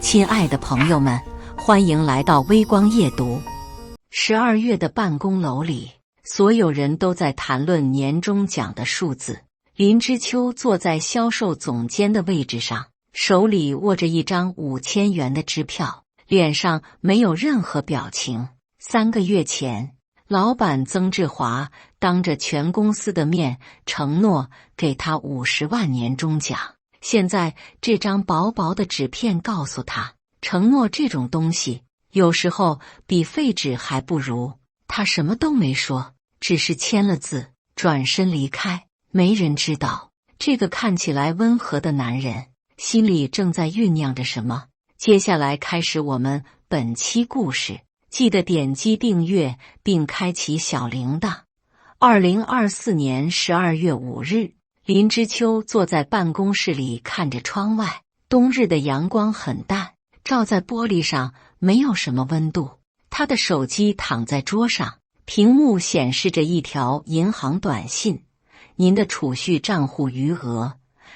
亲爱的朋友们，欢迎来到微光夜读。12月的办公楼里，所有人都在谈论年终奖的数字。林之秋坐在销售总监的位置上，手里握着一张5000元的支票，脸上没有任何表情。3个月前，老板曾志华当着全公司的面承诺给他50万年终奖。现在这张薄薄的纸片告诉他，承诺这种东西有时候比废纸还不如。他什么都没说，只是签了字，转身离开。没人知道这个看起来温和的男人心里正在酝酿着什么。接下来开始我们本期故事，记得点击订阅并开启小铃铛。2024年12月5日，林之秋坐在办公室里看着窗外，冬日的阳光很淡，照在玻璃上没有什么温度。他的手机躺在桌上，屏幕显示着一条银行短信：您的储蓄账户余额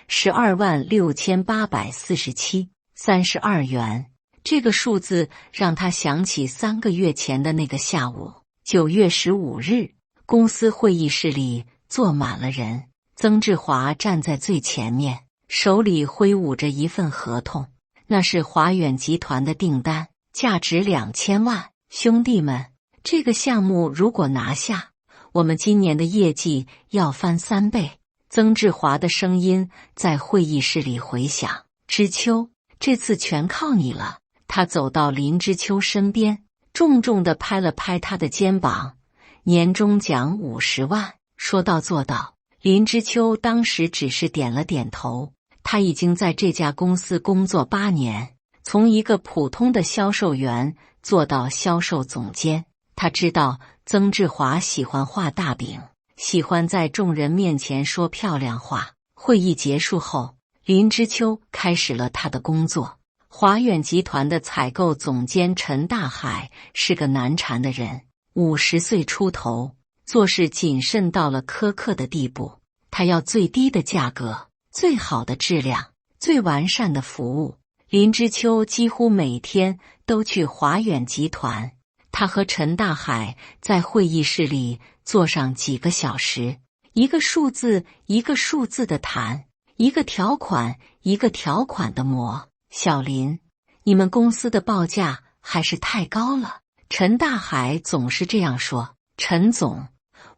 126847.32元。这个数字让他想起3个月前的那个下午，9月15日，公司会议室里坐满了人。曾志华站在最前面，手里挥舞着一份合同，那是华远集团的订单，价值2000万。兄弟们，这个项目如果拿下，我们今年的业绩要翻3倍。曾志华的声音在会议室里回响。之秋，这次全靠你了。他走到林之秋身边，重重地拍了拍他的肩膀。年终奖50万，说到做到。林之秋当时只是点了点头。他已经在这家公司工作8年，从一个普通的销售员做到销售总监。他知道曾志华喜欢画大饼，喜欢在众人面前说漂亮话。会议结束后，林之秋开始了他的工作。华远集团的采购总监陈大海是个难缠的人，50岁出头，做事谨慎到了苛刻的地步。他要最低的价格，最好的质量，最完善的服务。林之秋几乎每天都去华远集团，他和陈大海在会议室里坐上几个小时，一个数字一个数字的谈，一个条款一个条款的磨。小林，你们公司的报价还是太高了。陈大海总是这样说。陈总，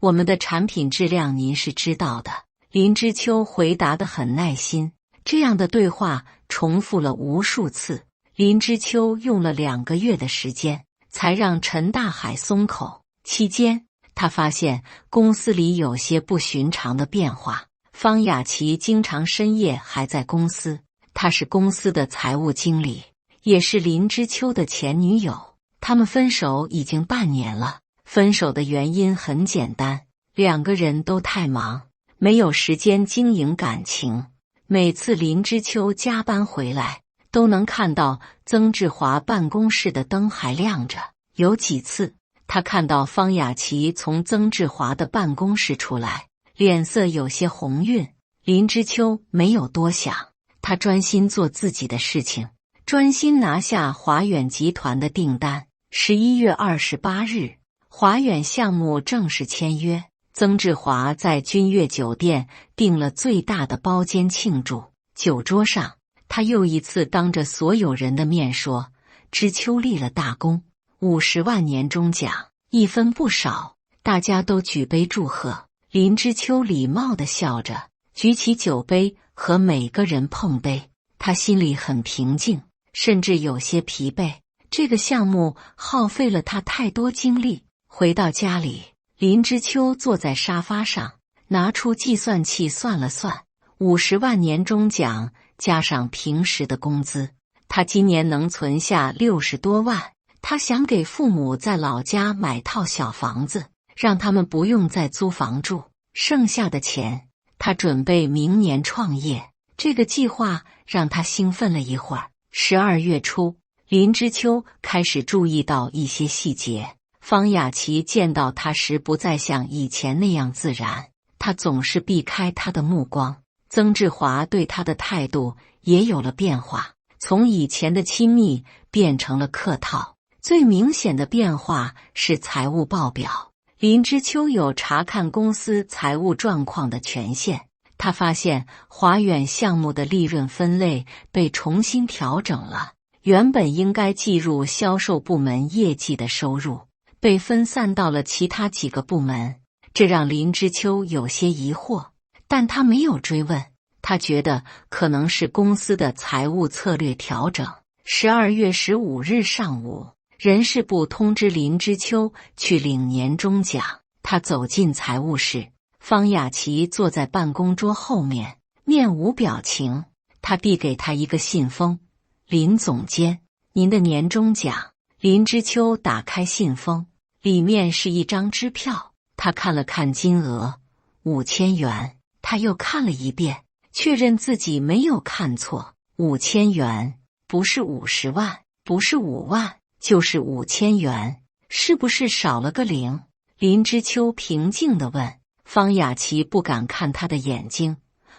我们的产品质量您是知道的。林之秋回答得很耐心。这样的对话重复了无数次。林之秋用了2个月的时间才让陈大海松口。期间，他发现公司里有些不寻常的变化。方雅琪经常深夜还在公司，她是公司的财务经理，也是林之秋的前女友。他们分手已经半年了。分手的原因很简单，2个人都太忙，没有时间经营感情。每次林之秋加班回来，都能看到曾志华办公室的灯还亮着。有几次，他看到方雅琪从曾志华的办公室出来，脸色有些红晕。林之秋没有多想，他专心做自己的事情，专心拿下华远集团的订单。11月28日，华远项目正式签约。曾志华在君悦酒店订了最大的包间庆祝。酒桌上，他又一次当着所有人的面说，之秋立了大功，50万年终奖，一分不少。大家都举杯祝贺。林之秋礼貌地笑着，举起酒杯和每个人碰杯。他心里很平静，甚至有些疲惫。这个项目耗费了他太多精力。回到家里，林之秋坐在沙发上，拿出计算器算了算，50万年终奖加上平时的工资，他今年能存下60多万。他想给父母在老家买套小房子，让他们不用再租房住。剩下的钱，他准备明年创业。这个计划让他兴奋了一会儿。12月初，林之秋开始注意到一些细节。方雅琪见到他时不再像以前那样自然，他总是避开他的目光。曾志华对他的态度也有了变化，从以前的亲密变成了客套。最明显的变化是财务报表。林之秋有查看公司财务状况的权限，他发现华远项目的利润分类被重新调整了，原本应该计入销售部门业绩的收入，被分散到了其他几个部门，这让林之秋有些疑惑，但他没有追问，他觉得可能是公司的财务策略调整。12月15日上午，人事部通知林之秋去领年终奖。他走进财务室，方雅琪坐在办公桌后面，面无表情。他递给他一个信封：“林总监，您的年终奖。”林之秋打开信封，里面是一张支票。他看了看金额，5000元。他又看了一遍，确认自己没有看错，5000元，不是50万，不是5万，就是5000元，是不是少了个零？林之秋平静地问。方雅琪不敢看他的眼睛。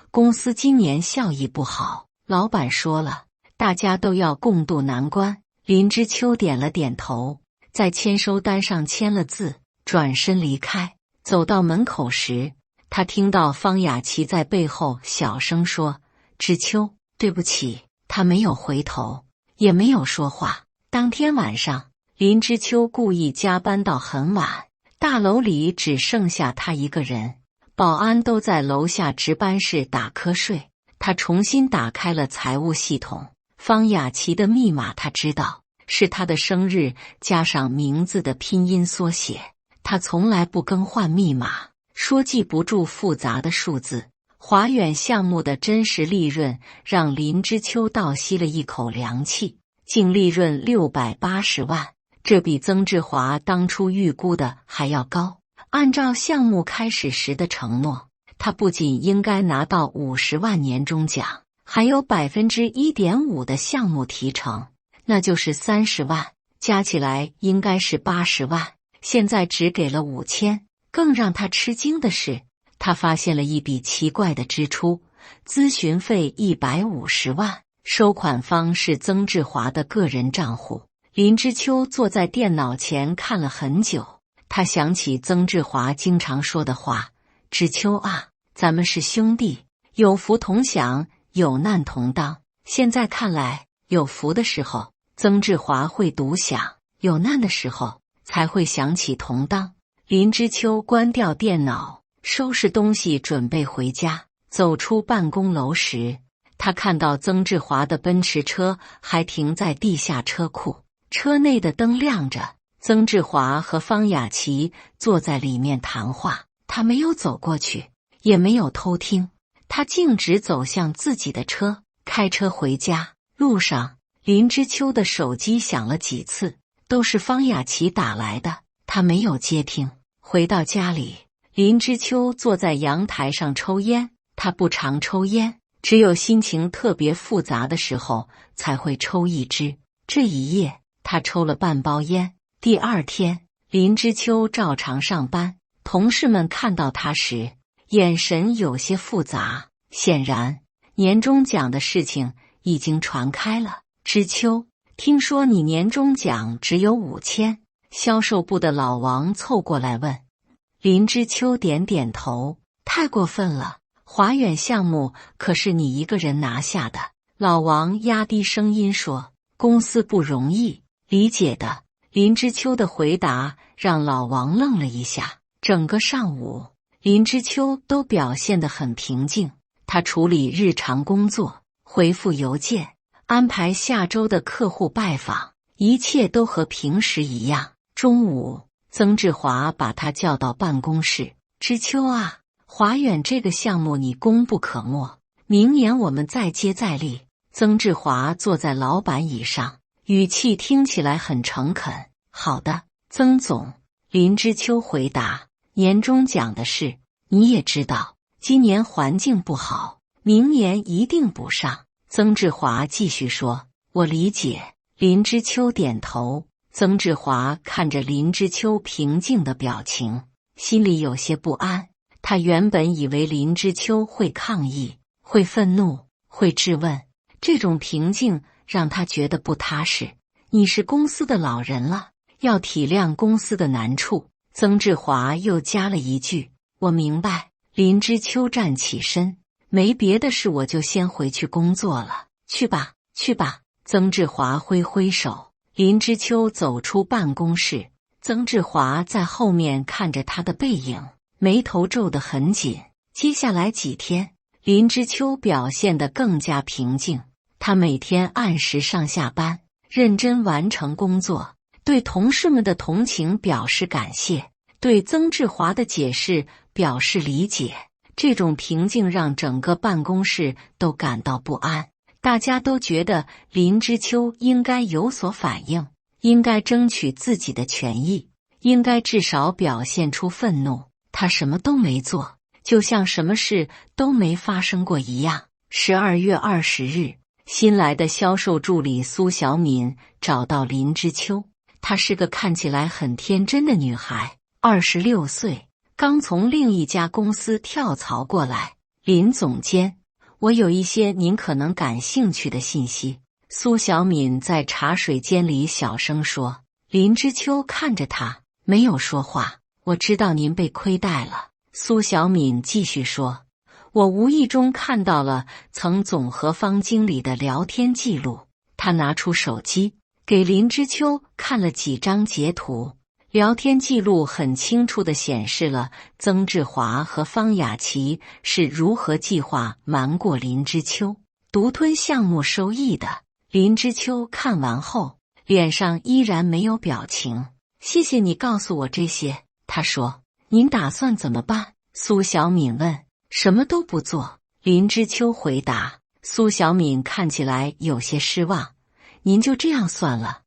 公司今年效益不好，老板说了，大家都要共度难关。林之秋点了点头，在签收单上签了字，转身离开。走到门口时，他听到方雅琪在背后小声说：“之秋，对不起。”他没有回头，也没有说话。当天晚上，林之秋故意加班到很晚，大楼里只剩下他一个人，保安都在楼下值班室打瞌睡。他重新打开了财务系统，方雅琪的密码他知道，是他的生日加上名字的拼音缩写。他从来不更换密码，说记不住复杂的数字。华远项目的真实利润让林之秋倒吸了一口凉气，净利润680万，这比曾志华当初预估的还要高。按照项目开始时的承诺，他不仅应该拿到50万年终奖，还有1.5%的项目提成，那就是30万，加起来应该是80万。现在只给了5000。更让他吃惊的是，他发现了一笔奇怪的支出，咨询费150万，收款方是曾志华的个人账户。林之秋坐在电脑前看了很久，他想起曾志华经常说的话：“之秋啊，咱们是兄弟，有福同享，有难同当。”现在看来，有福的时候，曾志华会独享；有难的时候，才会想起同当。林之秋关掉电脑，收拾东西准备回家。走出办公楼时，他看到曾志华的奔驰车还停在地下车库，车内的灯亮着，曾志华和方雅琪坐在里面谈话。他没有走过去，也没有偷听，他径直走向自己的车，开车回家。路上，林之秋的手机响了几次，都是方雅琪打来的，他没有接听。回到家里，林之秋坐在阳台上抽烟。他不常抽烟，只有心情特别复杂的时候才会抽一支。这一夜，他抽了半包烟。第二天，林之秋照常上班。同事们看到他时，眼神有些复杂。显然，年终奖的事情已经传开了。之秋，听说你年终奖只有5000。销售部的老王凑过来问。林之秋点点头，太过分了，华远项目可是你一个人拿下的。老王压低声音说，公司不容易，理解的。林之秋的回答让老王愣了一下。整个上午，林之秋都表现得很平静，他处理日常工作，回复邮件，安排下周的客户拜访，一切都和平时一样。中午，曾志华把他叫到办公室。之秋啊，华远这个项目你功不可没，明年我们再接再厉。曾志华坐在老板椅上，语气听起来很诚恳。好的，曾总。林之秋回答。年终奖的事，你也知道，今年环境不好，明年一定补上。曾志华继续说。我理解。林之秋点头。曾志华看着林之秋平静的表情，心里有些不安。他原本以为林之秋会抗议，会愤怒，会质问，这种平静让他觉得不踏实。你是公司的老人了，要体谅公司的难处。曾志华又加了一句：我明白。林之秋站起身，没别的事，我就先回去工作了。去吧，去吧。曾志华挥挥手，林之秋走出办公室。曾志华在后面看着他的背影，眉头皱得很紧。接下来几天，林之秋表现得更加平静。他每天按时上下班，认真完成工作，对同事们的同情表示感谢，对曾志华的解释表示理解。这种平静让整个办公室都感到不安，大家都觉得林之秋应该有所反应，应该争取自己的权益，应该至少表现出愤怒。他什么都没做，就像什么事都没发生过一样。12月20日，新来的销售助理苏小敏找到林之秋。她是个看起来很天真的女孩，26岁，刚从另一家公司跳槽过来。林总监，我有一些您可能感兴趣的信息。苏小敏在茶水间里小声说。林之秋看着她，没有说话。我知道您被亏待了。苏小敏继续说，我无意中看到了曾总和方经理的聊天记录。他拿出手机给林之秋看了几张截图，聊天记录很清楚地显示了曾志华和方雅琪是如何计划瞒过林之秋，独吞项目收益的。林之秋看完后，脸上依然没有表情。谢谢你告诉我这些，他说。您打算怎么办？苏小敏问。什么都不做，林之秋回答。苏小敏看起来有些失望。您就这样算了？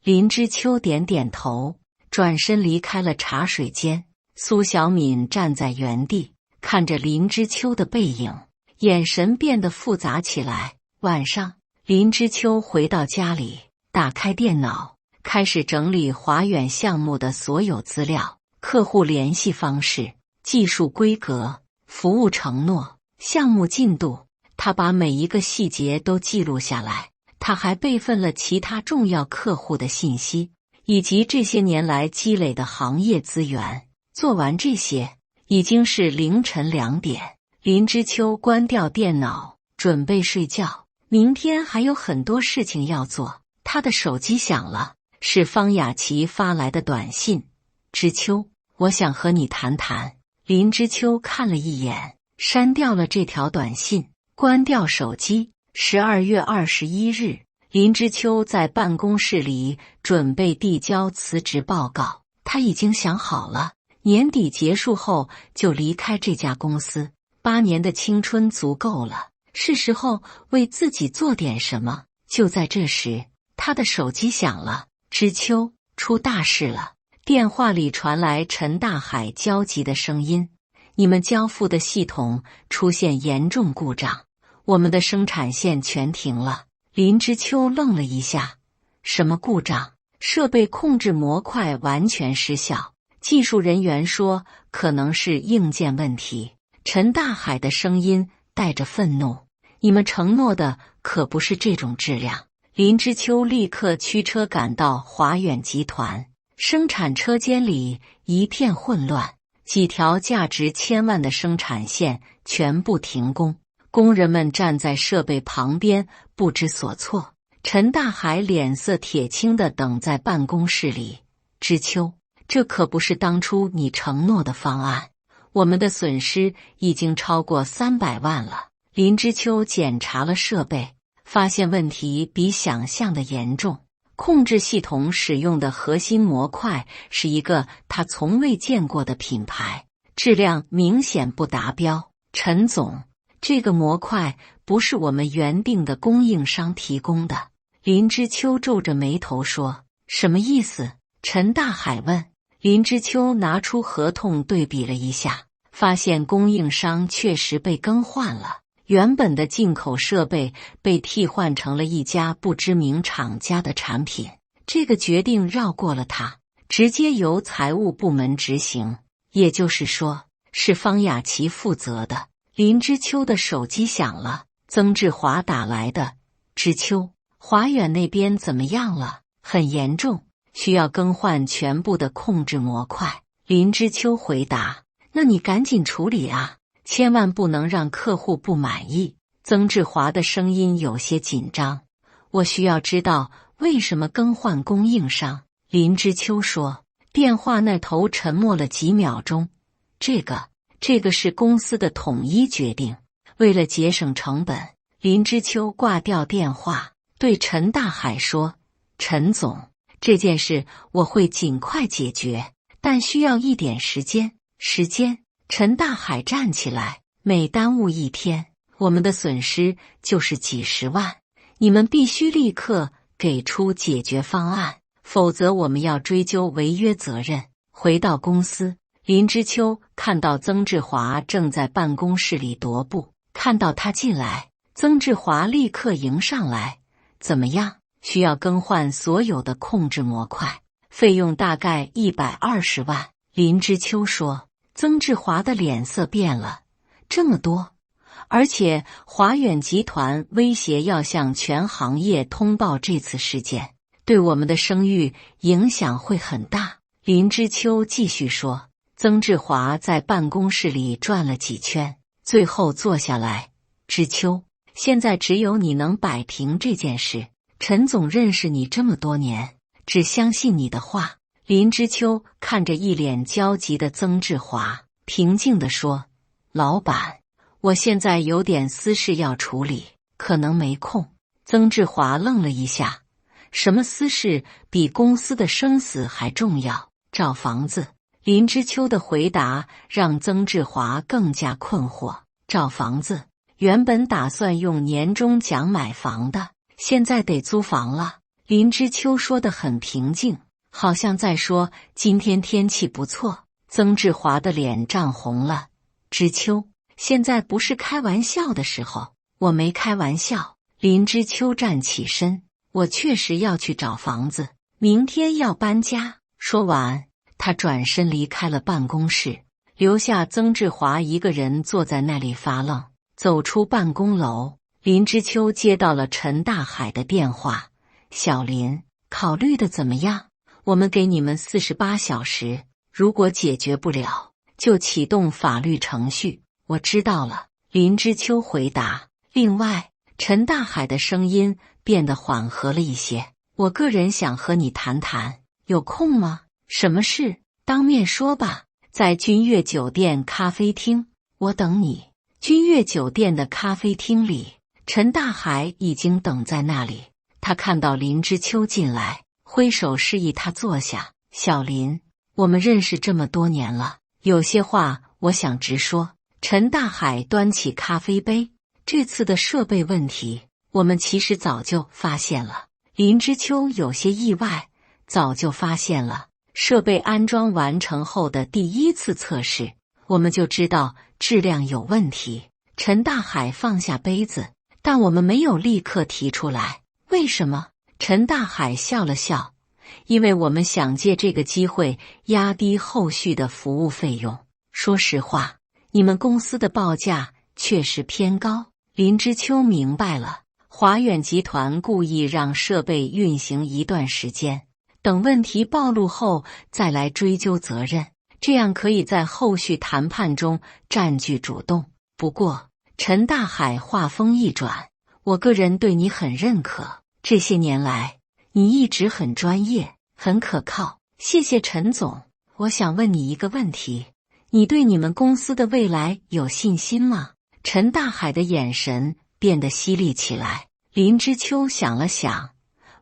林之秋点点头，转身离开了茶水间。苏小敏站在原地，看着林之秋的背影，眼神变得复杂起来。晚上，林之秋回到家里，打开电脑，开始整理华远项目的所有资料，客户联系方式、技术规格、服务承诺、项目进度。他把每一个细节都记录下来。他还备份了其他重要客户的信息，以及这些年来积累的行业资源。做完这些，已经是凌晨2点。林之秋关掉电脑，准备睡觉。明天还有很多事情要做。他的手机响了，是方雅琪发来的短信。之秋，我想和你谈谈。林之秋看了一眼，删掉了这条短信，关掉手机。12月21日，林之秋在办公室里准备递交辞职报告。他已经想好了，年底结束后就离开这家公司。8年的青春足够了，是时候为自己做点什么。就在这时，他的手机响了。之秋，出大事了。电话里传来陈大海焦急的声音：你们交付的系统出现严重故障，我们的生产线全停了。林之秋愣了一下，什么故障？设备控制模块完全失效。技术人员说可能是硬件问题。陈大海的声音带着愤怒，你们承诺的可不是这种质量。林之秋立刻驱车赶到华远集团，生产车间里一片混乱，几条价值千万的生产线全部停工。工人们站在设备旁边不知所措。陈大海脸色铁青地等在办公室里。之秋，这可不是当初你承诺的方案，我们的损失已经超过300万了。林之秋检查了设备，发现问题比想象的严重。控制系统使用的核心模块是一个他从未见过的品牌，质量明显不达标。陈总，这个模块不是我们原定的供应商提供的。林之秋皱着眉头说。什么意思？陈大海问。林之秋拿出合同对比了一下，发现供应商确实被更换了，原本的进口设备被替换成了一家不知名厂家的产品。这个决定绕过了他，直接由财务部门执行，也就是说是方雅琪负责的。林之秋的手机响了，曾志华打来的。之秋，华远那边怎么样了？很严重，需要更换全部的控制模块。林之秋回答：那你赶紧处理啊，千万不能让客户不满意。曾志华的声音有些紧张。我需要知道为什么更换供应商。林之秋说。电话那头沉默了几秒钟。这个是公司的统一决定。为了节省成本，林之秋挂掉电话，对陈大海说：陈总，这件事我会尽快解决，但需要一点时间。陈大海站起来，每耽误一天，我们的损失就是几十万，你们必须立刻给出解决方案，否则我们要追究违约责任。回到公司，林之秋看到曾志华正在办公室里踱步，看到他进来，曾志华立刻迎上来：怎么样？需要更换所有的控制模块，费用大概120万。林之秋说。曾志华的脸色变了。这么多？而且华远集团威胁要向全行业通报这次事件，对我们的声誉影响会很大。林之秋继续说。曾志华在办公室里转了几圈，最后坐下来：之秋，现在只有你能摆平这件事。陈总认识你这么多年，只相信你的话。林之秋看着一脸焦急的曾志华，平静地说：老板，我现在有点私事要处理，可能没空。曾志华愣了一下：什么私事比公司的生死还重要？找房子。林之秋的回答让曾志华更加困惑。找房子？原本打算用年终奖买房的，现在得租房了。林之秋说得很平静，好像在说今天天气不错。曾志华的脸涨红了。之秋，现在不是开玩笑的时候。我没开玩笑。林之秋站起身，我确实要去找房子，明天要搬家。说完，他转身离开了办公室，留下曾志华一个人坐在那里发愣。走出办公楼，林之秋接到了陈大海的电话：小林，考虑的怎么样？我们给你们48小时，如果解决不了，就启动法律程序。我知道了，林之秋回答。另外，陈大海的声音变得缓和了一些。我个人想和你谈谈，有空吗？什么事？当面说吧。在君悦酒店咖啡厅，我等你。君悦酒店的咖啡厅里，陈大海已经等在那里。他看到林之秋进来，挥手示意他坐下。小林，我们认识这么多年了，有些话我想直说。陈大海端起咖啡杯。这次的设备问题，我们其实早就发现了。林之秋有些意外，早就发现了。设备安装完成后的第一次测试，我们就知道质量有问题。陈大海放下杯子，但我们没有立刻提出来。为什么？陈大海笑了笑。因为我们想借这个机会压低后续的服务费用。说实话，你们公司的报价确实偏高。林之秋明白了，华远集团故意让设备运行一段时间，等问题暴露后再来追究责任，这样可以在后续谈判中占据主动。不过，陈大海话锋一转，我个人对你很认可，这些年来你一直很专业，很可靠。谢谢陈总。我想问你一个问题，你对你们公司的未来有信心吗？陈大海的眼神变得犀利起来。林之秋想了想，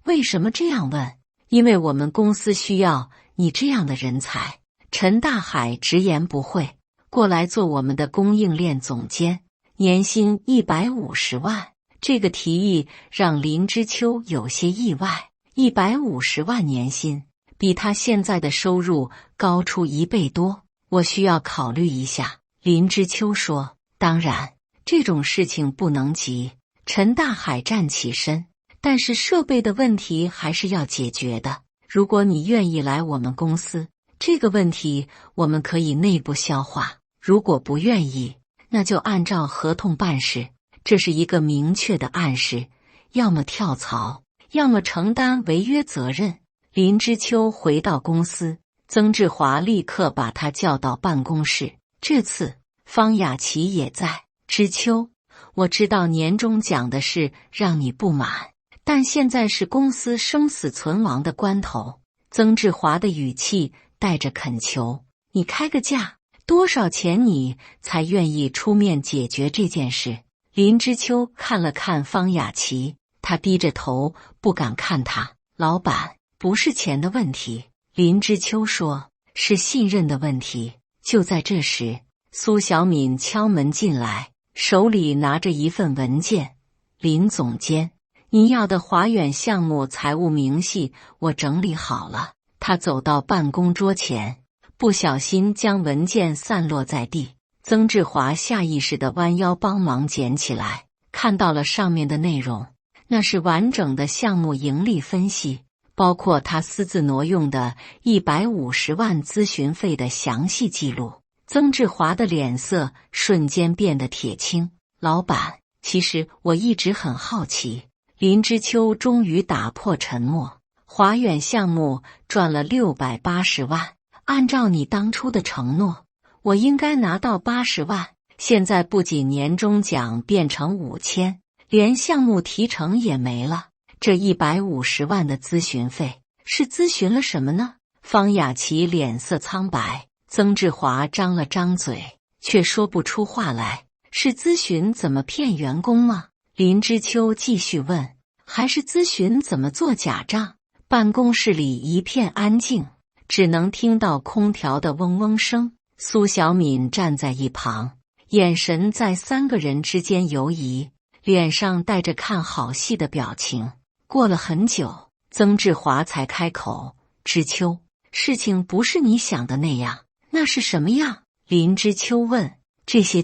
为什么这样问？因为我们公司需要你这样的人才。陈大海直言不讳，过来做我们的供应链总监，年薪150万。这个提议让林之秋有些意外。150万年薪，比他现在的收入高出1倍多。我需要考虑一下。林之秋说。当然，这种事情不能急。陈大海站起身，但是设备的问题还是要解决的。如果你愿意来我们公司，这个问题我们可以内部消化。如果不愿意，那就按照合同办事。这是一个明确的暗示，要么跳槽，要么承担违约责任。林之秋回到公司，曾志华立刻把他叫到办公室。这次方雅琪也在。之秋，我知道年终奖的事让你不满，但现在是公司生死存亡的关头。曾志华的语气带着恳求，你开个价，多少钱你才愿意出面解决这件事？林之秋看了看方雅琪，他低着头不敢看他。老板，不是钱的问题，林之秋说，是信任的问题。就在这时，苏小敏敲门进来，手里拿着一份文件。林总监，你要的华远项目财务明细我整理好了。他走到办公桌前，不小心将文件散落在地。曾志华下意识地弯腰帮忙捡起来，看到了上面的内容，那是完整的项目盈利分析，包括他私自挪用的150万咨询费的详细记录。曾志华的脸色瞬间变得铁青。老板，其实我一直很好奇。林之秋终于打破沉默。华远项目赚了680万，按照你当初的承诺，我应该拿到80万。现在不仅年终奖变成5000，连项目提成也没了。这150万的咨询费是咨询了什么呢？方雅琪脸色苍白，曾志华张了张嘴，却说不出话来。是咨询怎么骗员工吗？林之秋继续问。还是咨询怎么做假账？办公室里一片安静，只能听到空调的嗡嗡声。苏小敏站在一旁，眼神在3个人之间游移，脸上带着看好戏的表情。过了很久，曾志华才开口：之秋，事情不是你想的那样。那是什么样？林之秋问。这些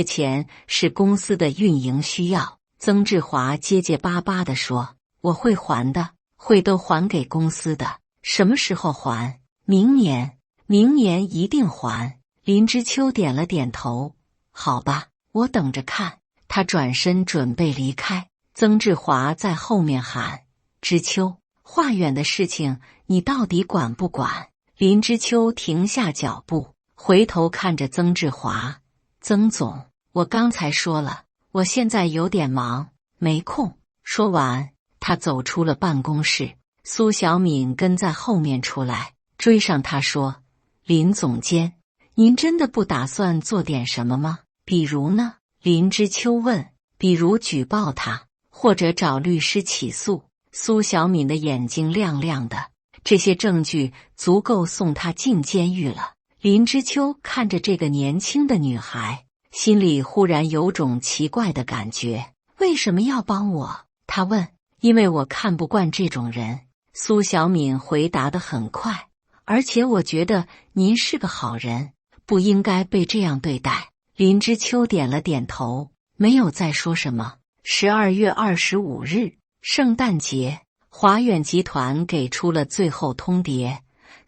钱是公司的运营需要。曾志华结结巴巴地说，我会还的，会都还给公司的。什么时候还？明年一定还。林之秋点了点头。好吧，我等着看。他转身准备离开，曾志华在后面喊：之秋，华远的事情你到底管不管？林之秋停下脚步，回头看着曾志华。曾总，我刚才说了，我现在有点忙，没空。说完，他走出了办公室。苏小敏跟在后面出来，追上他说：林总监，您真的不打算做点什么吗？比如呢？林之秋问。比如举报他，或者找律师起诉。苏小敏的眼睛亮亮的，这些证据足够送他进监狱了。林之秋看着这个年轻的女孩，心里忽然有种奇怪的感觉。为什么要帮我？他问。因为我看不惯这种人。苏小敏回答得很快。而且我觉得您是个好人，不应该被这样对待。林之秋点了点头，没有再说什么。12月25日，圣诞节，华远集团给出了最后通牒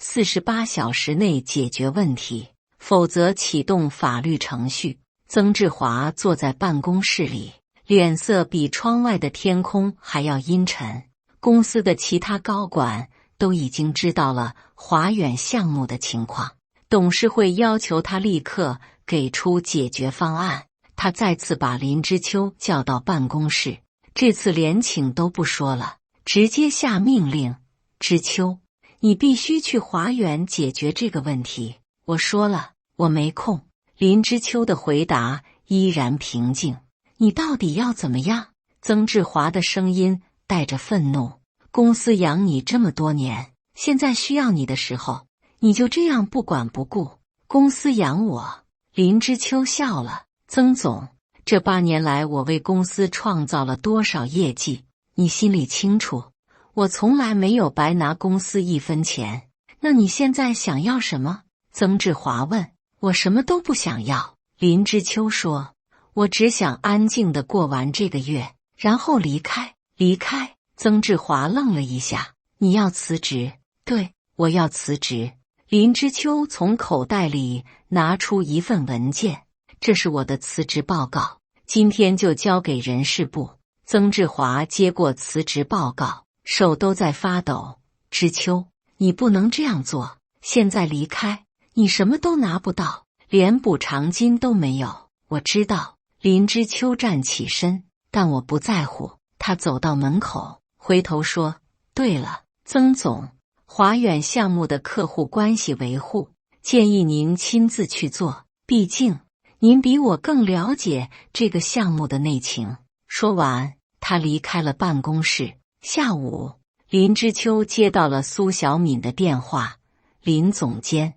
，48小时内解决问题，否则启动法律程序。曾志华坐在办公室里，脸色比窗外的天空还要阴沉。公司的其他高管都已经知道了华远项目的情况，董事会要求他立刻给出解决方案。他再次把林之秋叫到办公室，这次连请都不说了，直接下命令：之秋，你必须去华远解决这个问题。我说了，我没空。林之秋的回答依然平静。你到底要怎么样？曾志华的声音带着愤怒。公司养你这么多年，现在需要你的时候，你就这样不管不顾。公司养我。林之秋笑了。曾总，这8年来我为公司创造了多少业绩，你心里清楚。我从来没有白拿公司1分钱。那你现在想要什么？曾志华问。我什么都不想要。林之秋说，我只想安静地过完这个月，然后离开。离开？曾志华愣了一下。你要辞职？对，我要辞职。林之秋从口袋里拿出一份文件，这是我的辞职报告，今天就交给人事部。曾志华接过辞职报告，手都在发抖。知秋，你不能这样做，现在离开，你什么都拿不到，连补偿金都没有。我知道。林知秋站起身，但我不在乎。他走到门口，回头说：对了，曾总，华远项目的客户关系维护，建议您亲自去做，毕竟您比我更了解这个项目的内情。说完，他离开了办公室。下午，林知秋接到了苏小敏的电话：林总监，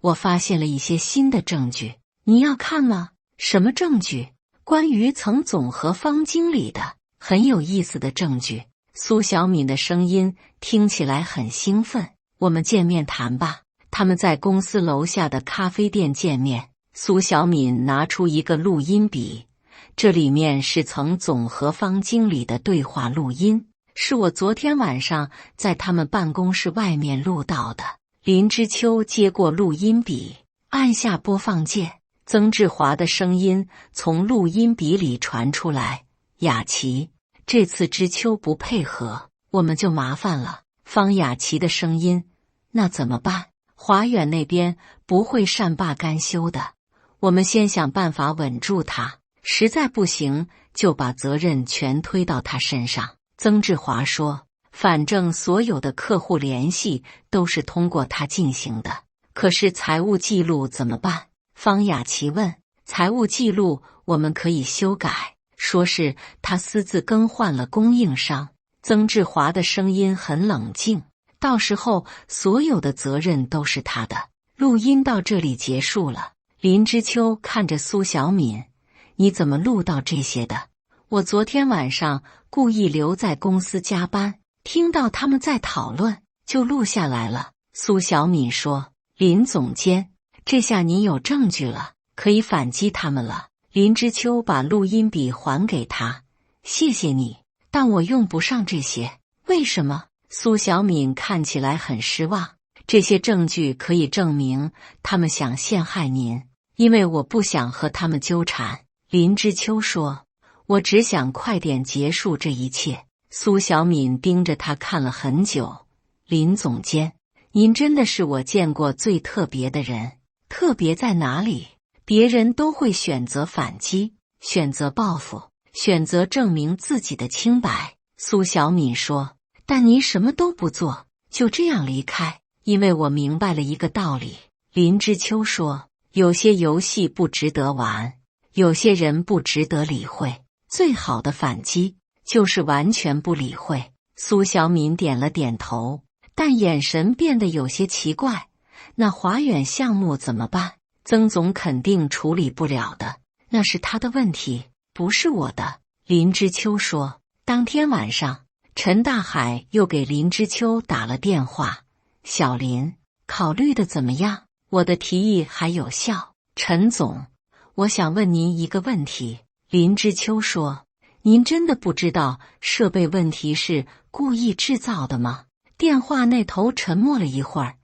我发现了一些新的证据，你要看吗？什么证据？关于曾总和方经理的，很有意思的证据。苏小敏的声音听起来很兴奋。我们见面谈吧。他们在公司楼下的咖啡店见面。苏小敏拿出一个录音笔，这里面是曾总和方经理的对话录音，是我昨天晚上在他们办公室外面录到的。林知秋接过录音笔，按下播放键。曾志华的声音从录音笔里传出来：雅琪，这次知秋不配合，我们就麻烦了。方雅琪的声音：那怎么办？华远那边不会善罢甘休的，我们先想办法稳住他，实在不行就把责任全推到他身上。曾志华说：反正所有的客户联系都是通过他进行的，可是财务记录怎么办？方雅琪问。财务记录我们可以修改，说是他私自更换了供应商。曾志华的声音很冷静，到时候所有的责任都是他的。录音到这里结束了。林知秋看着苏小敏：你怎么录到这些的？我昨天晚上故意留在公司加班，听到他们在讨论，就录下来了。苏小敏说：林总监，这下你有证据了，可以反击他们了。林知秋把录音笔还给他：谢谢你，但我用不上这些。为什么？苏小敏看起来很失望。这些证据可以证明他们想陷害您，因为我不想和他们纠缠。林知秋说：我只想快点结束这一切。苏小敏盯着他看了很久：林总监，您真的是我见过最特别的人。特别在哪里？别人都会选择反击，选择报复，选择证明自己的清白。苏小敏说：但您什么都不做，就这样离开，因为我明白了一个道理。林知秋说：有些游戏不值得玩，有些人不值得理会，最好的反击就是完全不理会。苏小敏点了点头，但眼神变得有些奇怪。那华远项目怎么办？曾总肯定处理不了的，那是他的问题，不是我的。林知秋说。当天晚上，陈大海又给林知秋打了电话：小林，考虑的怎么样？我的提议还有效。陈总，我想问您一个问题。林知秋说：您真的不知道设备问题是故意制造的吗？电话那头沉默了一会儿。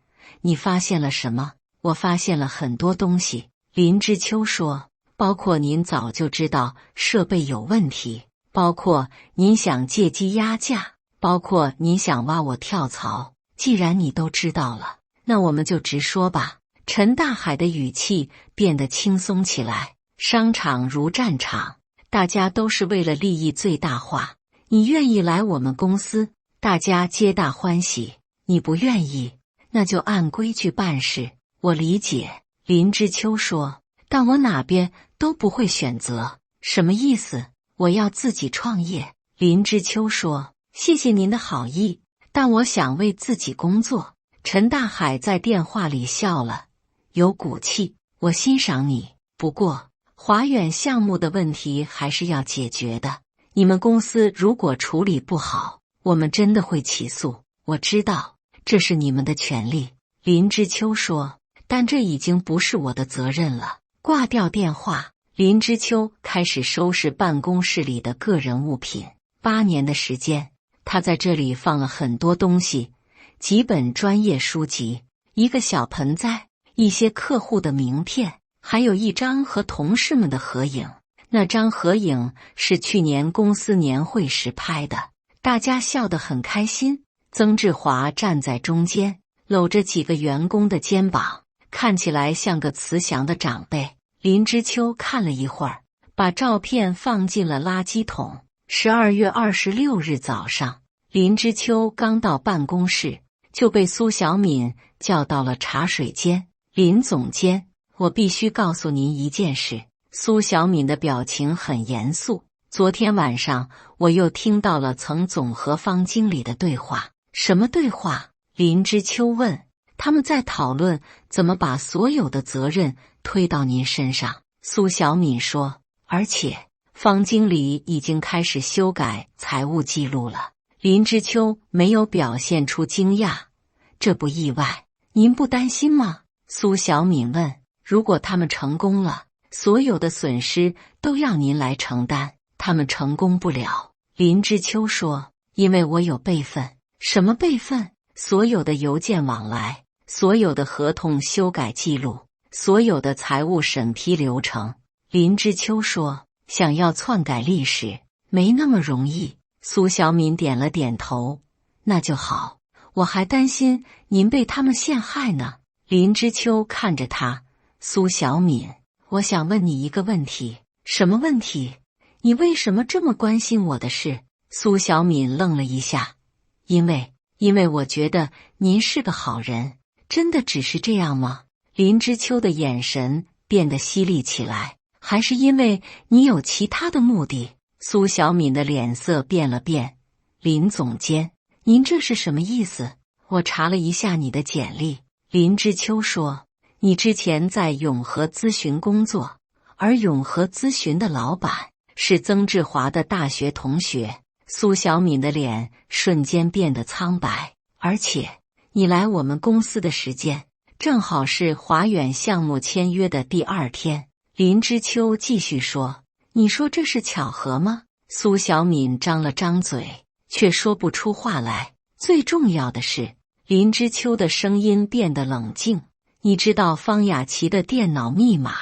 你发现了什么？我发现了很多东西。林知秋说：包括您早就知道设备有问题，包括您想借机压价，包括您想挖我跳槽。既然你都知道了，那我们就直说吧。陈大海的语气变得轻松起来。商场如战场，大家都是为了利益最大化。你愿意来我们公司，大家皆大欢喜；你不愿意，那就按规矩办事。我理解。林知秋说。但我哪边都不会选择。什么意思？我要自己创业。林知秋说。谢谢您的好意，但我想为自己工作。陈大海在电话里笑了，有骨气。我欣赏你。不过华远项目的问题还是要解决的。你们公司如果处理不好，我们真的会起诉。我知道，这是你们的权利。林知秋说。但这已经不是我的责任了。挂掉电话，林知秋开始收拾办公室里的个人物品。8年的时间，他在这里放了很多东西，几本专业书籍，一个小盆栽，一些客户的名片，还有一张和同事们的合影。那张合影是去年公司年会时拍的，大家笑得很开心。曾志华站在中间，搂着几个员工的肩膀，看起来像个慈祥的长辈。林之秋看了一会儿，把照片放进了垃圾桶。12月26日早上，林之秋刚到办公室，就被苏小敏叫到了茶水间。林总监，我必须告诉您一件事。苏小敏的表情很严肃。昨天晚上我又听到了曾总和方经理的对话。什么对话？林之秋问。他们在讨论怎么把所有的责任推到您身上。苏小敏说，而且方经理已经开始修改财务记录了。林之秋没有表现出惊讶。这不意外，您不担心吗？苏小敏问。如果他们成功了，所有的损失都要您来承担。他们成功不了，林之秋说，因为我有备份。什么备份？所有的邮件往来，所有的合同修改记录，所有的财务审批流程。林之秋说，想要篡改历史，没那么容易。苏小敏点了点头。那就好，我还担心您被他们陷害呢。林之秋看着他。苏小敏，我想问你一个问题。什么问题？你为什么这么关心我的事？苏小敏愣了一下。因为我觉得您是个好人。真的只是这样吗？林之秋的眼神变得犀利起来。还是因为你有其他的目的？苏小敏的脸色变了变。林总监，您这是什么意思？我查了一下你的简历。林之秋说，你之前在永和咨询工作，而永和咨询的老板是曾志华的大学同学。苏小敏的脸瞬间变得苍白。而且你来我们公司的时间正好是华远项目签约的第2天。林之秋继续说，你说这是巧合吗？苏小敏张了张嘴，却说不出话来。最重要的是，林之秋的声音变得冷静。你知道方雅琪的电脑密码，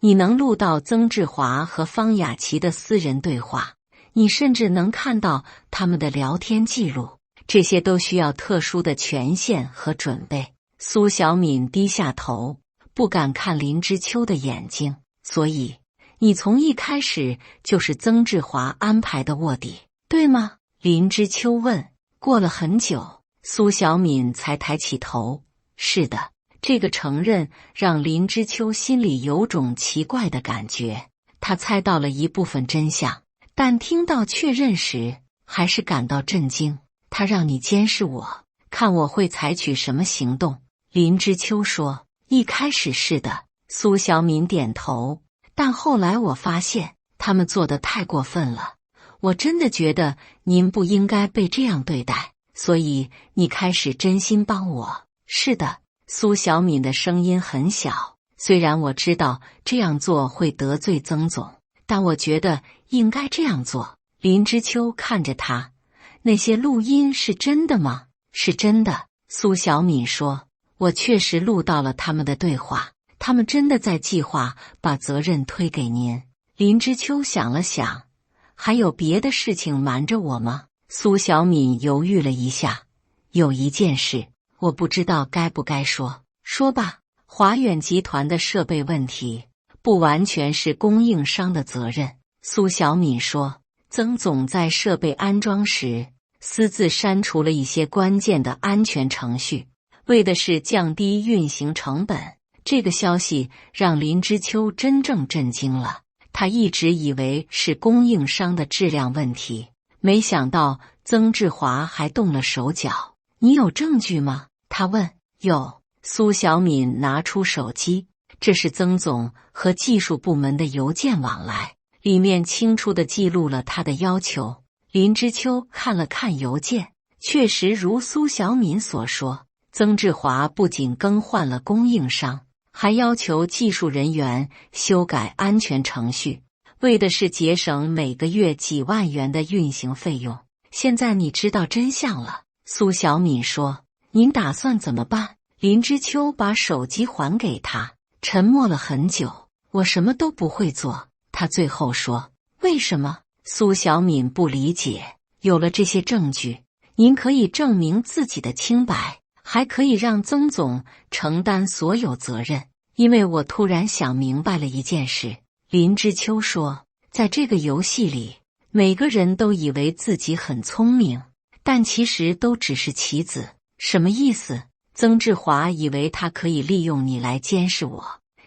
你能录到曾志华和方雅琪的私人对话，你甚至能看到他们的聊天记录，这些都需要特殊的权限和准备。苏小敏低下头，不敢看林之秋的眼睛。所以，你从一开始就是曾志华安排的卧底，对吗？林之秋问。过了很久，苏小敏才抬起头。是的。这个承认让林之秋心里有种奇怪的感觉。他猜到了一部分真相，但听到确认时，还是感到震惊。他让你监视我，看我会采取什么行动。林之秋说，一开始是的。苏小敏点头。但后来我发现，他们做得太过分了。我真的觉得您不应该被这样对待，所以你开始真心帮我。是的。苏小敏的声音很小，虽然我知道这样做会得罪曾总，但我觉得应该这样做。林之秋看着他，那些录音是真的吗？是真的。苏小敏说，我确实录到了他们的对话，他们真的在计划把责任推给您。林之秋想了想，还有别的事情瞒着我吗？苏小敏犹豫了一下，有一件事我不知道该不该说。说吧。华远集团的设备问题不完全是供应商的责任。苏小敏说，曾总在设备安装时私自删除了一些关键的安全程序，为的是降低运行成本。这个消息让林之秋真正震惊了。他一直以为是供应商的质量问题，没想到曾志华还动了手脚。你有证据吗？他问。有。苏小敏拿出手机，这是曾总和技术部门的邮件往来，里面清楚地记录了他的要求。林之秋看了看邮件，确实如苏小敏所说，曾志华不仅更换了供应商，还要求技术人员修改安全程序，为的是节省每个月几万元的运行费用。现在你知道真相了。苏小敏说，您打算怎么办？林之秋把手机还给他，沉默了很久。我什么都不会做。他最后说：“为什么？”苏小敏不理解。有了这些证据，您可以证明自己的清白，还可以让曾总承担所有责任。因为我突然想明白了一件事，林之秋说，在这个游戏里，每个人都以为自己很聪明，但其实都只是棋子。什么意思？曾志华以为他可以利用你来监视我，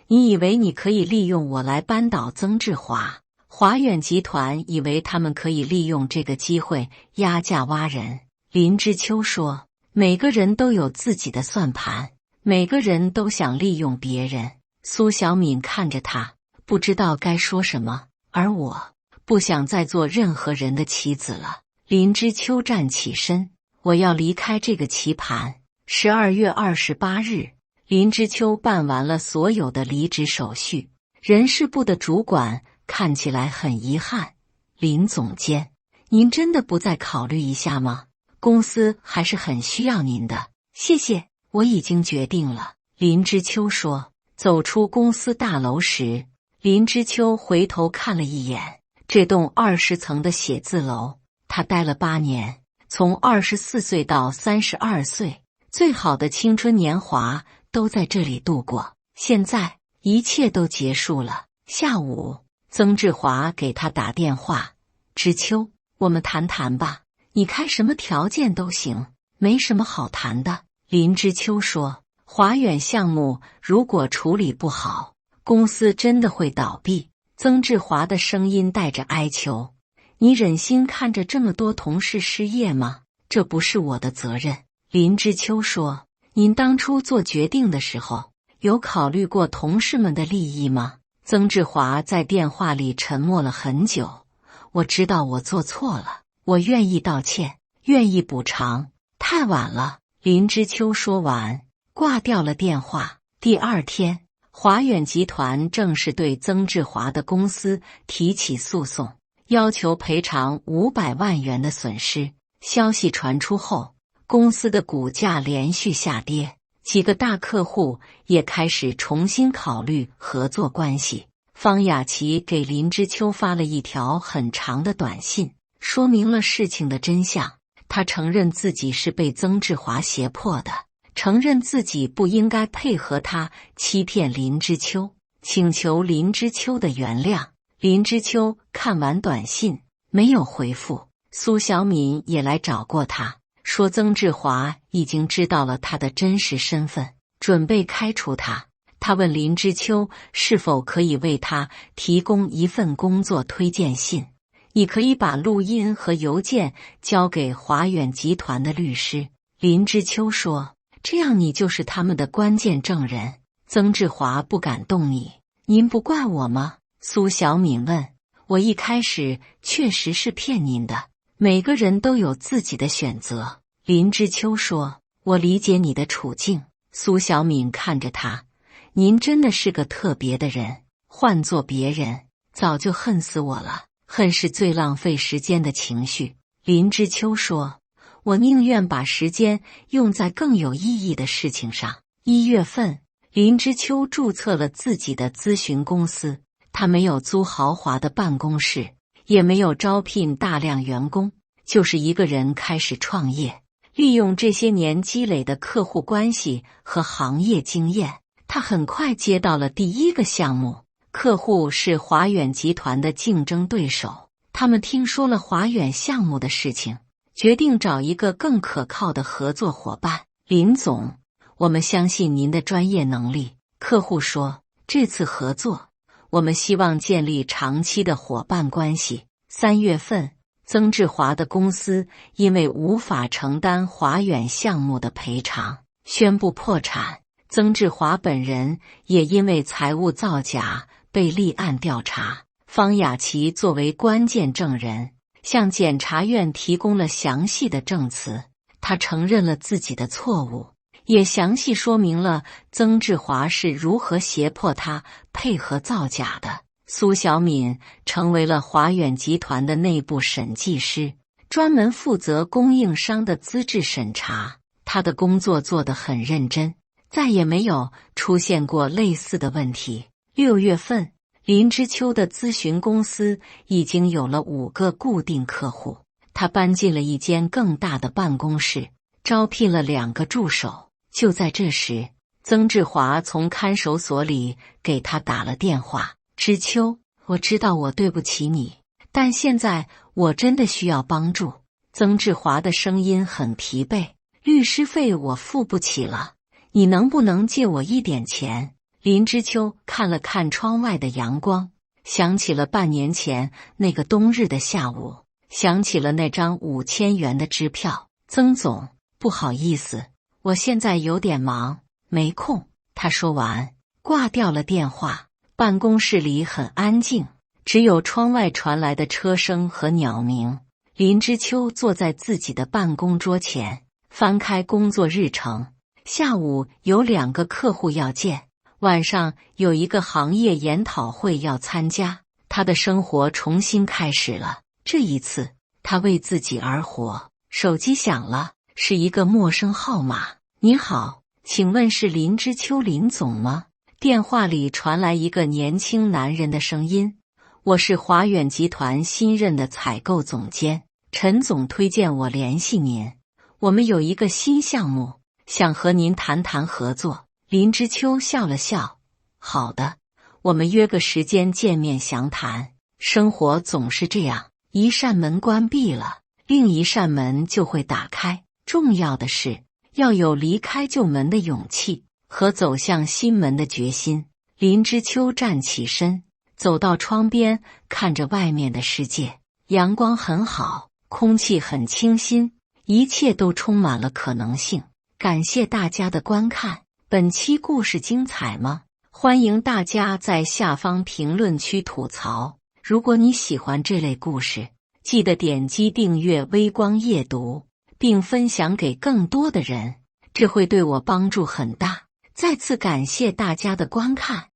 你以为你可以利用我来扳倒曾志华。华远集团以为他们可以利用这个机会压价挖人。林之秋说，每个人都有自己的算盘，每个人都想利用别人。苏小敏看着他，不知道该说什么，而我不想再做任何人的棋子了。林之秋站起身，我要离开这个棋盘。12月28日，林之秋办完了所有的离职手续。人事部的主管看起来很遗憾，林总监，您真的不再考虑一下吗？公司还是很需要您的。谢谢，我已经决定了。林之秋说。走出公司大楼时，林之秋回头看了一眼这栋20层的写字楼。他待了8年，从24岁到32岁，最好的青春年华都在这里度过。现在一切都结束了。下午，曾志华给他打电话：“之秋，我们谈谈吧，你开什么条件都行，没什么好谈的。”林之秋说，华远项目如果处理不好，公司真的会倒闭。曾志华的声音带着哀求：“你忍心看着这么多同事失业吗？这不是我的责任。”林之秋说：“您当初做决定的时候，有考虑过同事们的利益吗？”曾志华在电话里沉默了很久。我知道我做错了，我愿意道歉，愿意补偿。太晚了。林之秋说完，挂掉了电话。第二天，华远集团正式对曾志华的公司提起诉讼，要求赔偿500万元的损失。消息传出后，公司的股价连续下跌，几个大客户也开始重新考虑合作关系。方雅琪给林之秋发了一条很长的短信，说明了事情的真相。他承认自己是被曾志华胁迫的，承认自己不应该配合他欺骗林之秋，请求林之秋的原谅。林之秋看完短信没有回复。苏小敏也来找过他，说曾志华已经知道了他的真实身份，准备开除他。他问林之秋是否可以为他提供一份工作推荐信，你可以把录音和邮件交给华远集团的律师。林之秋说，这样你就是他们的关键证人，曾志华不敢动你。您不怪我吗？苏小敏问。我一开始确实是骗您的，每个人都有自己的选择。林之秋说，我理解你的处境。苏小敏看着他，您真的是个特别的人，换做别人早就恨死我了。恨是最浪费时间的情绪。林之秋说，我宁愿把时间用在更有意义的事情上。1月份，林之秋注册了自己的咨询公司，他没有租豪华的办公室，也没有招聘大量员工，就是一个人开始创业，利用这些年积累的客户关系和行业经验，他很快接到了第一个项目。客户是华远集团的竞争对手，他们听说了华远项目的事情，决定找一个更可靠的合作伙伴。林总，我们相信您的专业能力。客户说，这次合作，我们希望建立长期的伙伴关系。3月份，曾志华的公司因为无法承担华远项目的赔偿，宣布破产。曾志华本人也因为财务造假被立案调查。方雅琪作为关键证人，向检察院提供了详细的证词。他承认了自己的错误，也详细说明了曾志华是如何胁迫他配合造假的。苏小敏成为了华远集团的内部审计师，专门负责供应商的资质审查。他的工作做得很认真，再也没有出现过类似的问题。6月份，林之秋的咨询公司已经有了5个固定客户，他搬进了一间更大的办公室，招聘了2个助手。就在这时，曾志华从看守所里给他打了电话：“之秋，我知道我对不起你，但现在我真的需要帮助。”曾志华的声音很疲惫：“律师费我付不起了，你能不能借我一点钱？”林之秋看了看窗外的阳光，想起了半年前那个冬日的下午，想起了那张5000元的支票。曾总，不好意思，我现在有点忙，没空。他说完，挂掉了电话。办公室里很安静，只有窗外传来的车声和鸟鸣。林之秋坐在自己的办公桌前，翻开工作日程。下午有2个客户要见，晚上有一个行业研讨会要参加。他的生活重新开始了，这一次他为自己而活。手机响了，是一个陌生号码。“你好，请问是林之秋林总吗？”电话里传来一个年轻男人的声音：“我是华远集团新任的采购总监，陈总推荐我联系您，我们有一个新项目，想和您谈谈合作。”林之秋笑了笑：“好的，我们约个时间见面详谈。”生活总是这样，一扇门关闭了，另一扇门就会打开。重要的是要有离开旧门的勇气和走向新门的决心。林之秋站起身，走到窗边，看着外面的世界。阳光很好，空气很清新，一切都充满了可能性。感谢大家的观看。本期故事精彩吗？欢迎大家在下方评论区吐槽。如果你喜欢这类故事，记得点击订阅微光夜读，并分享给更多的人，这会对我帮助很大。再次感谢大家的观看。